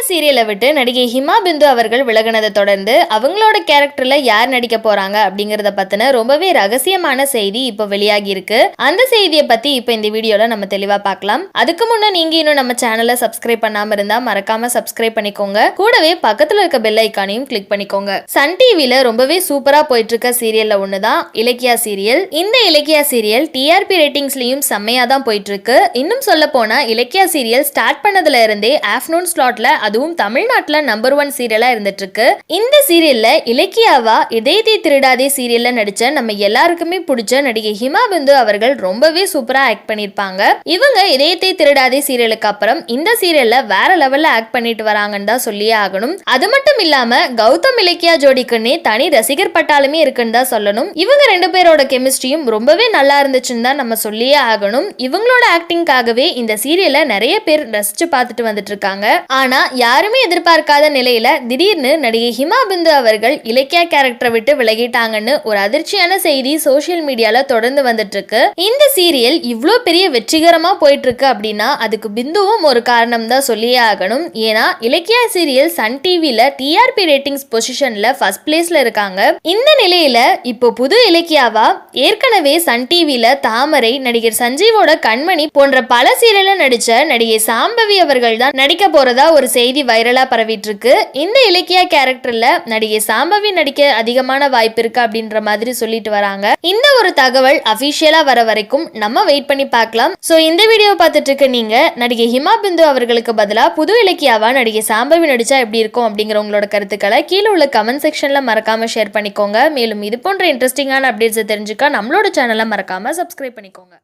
சீரியலை விட்டு நடிகை ஹிமா பிந்து அவர்கள் விலகினதை தொடர்ந்து அவங்களோட கேரக்டர்ல யார் நடிக்க போறாங்க அப்படிங்கறத பத்தின ரொம்பவே ரகசியமான செய்தி இப்போ வெளியாகி இருக்கு. அந்த செய்தியை பத்தி இப்போ இந்த வீடியோல நம்ம தெளிவா பார்க்கலாம். அதுக்கு முன்ன நீங்க இன்னும் நம்ம சேனலை சப்ஸ்கிரைப் பண்ணாம இருந்தா மறக்காம சப்ஸ்கிரைப் பண்ணிக்கோங்க. கூடவே பக்கத்துல இருக்க பெல் ஐக்கானையும் கிளிக் பண்ணிக்கோங்க. சன் டிவில ரொம்பவே சூப்பரா போயிட்டு இருக்க சீரியல்ல ஒண்ணுதான் இலக்கியா சீரியல். இந்த இலக்கியா சீரியல் டிஆர்பி ரேட்டிங்ஸ்லயும் செம்மையா தான் போயிட்டு இருக்கு. இன்னும் சொல்ல போனா இலக்கியா சீரியல் ஸ்டார்ட் பண்ணதுல இருந்தே ஆஃப்டர்நூன் ஸ்லாட்ல அதுவும் தமிழ்நாட்டுல நம்பர் 1 சீரியலா இருந்துட்டு இருக்கு. இந்த சீரியல்ல இலக்கியாவா இதயத்தை திருடாதே சீரியல்ல நடிச்ச நம்ம எல்லாருக்குமே பிடிச்ச நடிகை ஹிமா பிந்து அவர்கள் ரொம்பவே சூப்பரா ஆக்ட் பண்ணிருப்பாங்க. இவங்க இதயத்தை திருடாதே சீரியலுக்கு அப்புறம் இந்த சீரியல்ல வேற லெவல்ல ஆக்ட் பண்ணிட்டு வராங்கன்னு தான் சொல்லியே ஆகணும். அது மட்டும் இல்லாம கௌதம் இலக்கியா ஜோடிக்குன்னே தனி ரசிகர் பட்டாலுமே இருக்குன்னு தான் சொல்லணும். இவங்க 2 பேரோட கெமிஸ்ட்ரியும் ரொம்பவே நல்லா இருந்துச்சுன்னு தான் நம்ம சொல்லியே ஆகணும். இவங்களோட ஆக்டிங்காகவே இந்த சீரியலை நிறைய பேர் ரசிச்சு பார்த்துட்டு வந்துட்டு இருக்காங்க. ஆனா யாருமே எதிர்பார்க்காத நிலையில திடீர்னு நடிகை ஹிமா பிந்து அவர்கள் இலக்கியா கேரக்டரை விட்டு விலகிட்டாங்கன்னு ஒரு அதிர்ச்சியான செய்தி சோசியல் மீடியால தொடர்ந்து வந்துட்டு இருக்கு. இந்த சீரியல் இவ்ளோ பெரிய வெற்றிகரமா போயிட்டு இருக்கு அப்படின்னா அதுக்கு பிந்துவும் ஒரு காரணம் தான் சொல்லியே ஆகணும். ஏன்னா இலக்கியா சீரியல் சன் டிவில டிஆர்பி ரேட்டிங்ஸ் பொசிஷன்ல ஃபர்ஸ்ட் பிளேஸ்ல இருக்காங்க. இந்த நிலையில இப்போ புது இலக்கியாவா ஏற்கனவே சன் டிவில தாமரை, நடிகர் சஞ்சீவோட கண்மணி போன்ற பல சீரியல்ல நடிச்ச நடிகை சாம்பவி அவர்கள் தான் நடிக்க போறதா ஒரு செய்தி வைரலா பரவிட்டு இருக்கு. இந்த இலக்கியா கேரக்டர்ல நடிகை சாம்பவி நடிக்க அதிகமான வாய்ப்பு இருக்கு அப்படின்ற மாதிரி சொல்லிட்டு வராங்க. இந்த ஒரு தகவல் அபிஷியலா வர வரைக்கும் நம்ம வெயிட் பண்ணி பார்க்கலாம். சோ இந்த வீடியோ பார்த்துட்டு இருக்க நீங்க நடிகை ஹிமா பிந்து அவர்களுக்கு பதிலா புது இலக்கியாவா நடிகை சாம்பவி நடிச்சா எப்படி இருக்கும் அப்படிங்கிற உங்களோட கருத்துக்களை கீழே உள்ள கமெண்ட் செக்ஷன்ல மறக்காம ஷேர் பண்ணிக்கோங்க. மேலும் இது போன்ற இன்ட்ரெஸ்டிங்கான அப்டேட்ஸ் தெரிஞ்சுக்க நம்மளோட சேனலை மறக்காம சப்ஸ்கிரைப் பண்ணிக்கோங்க.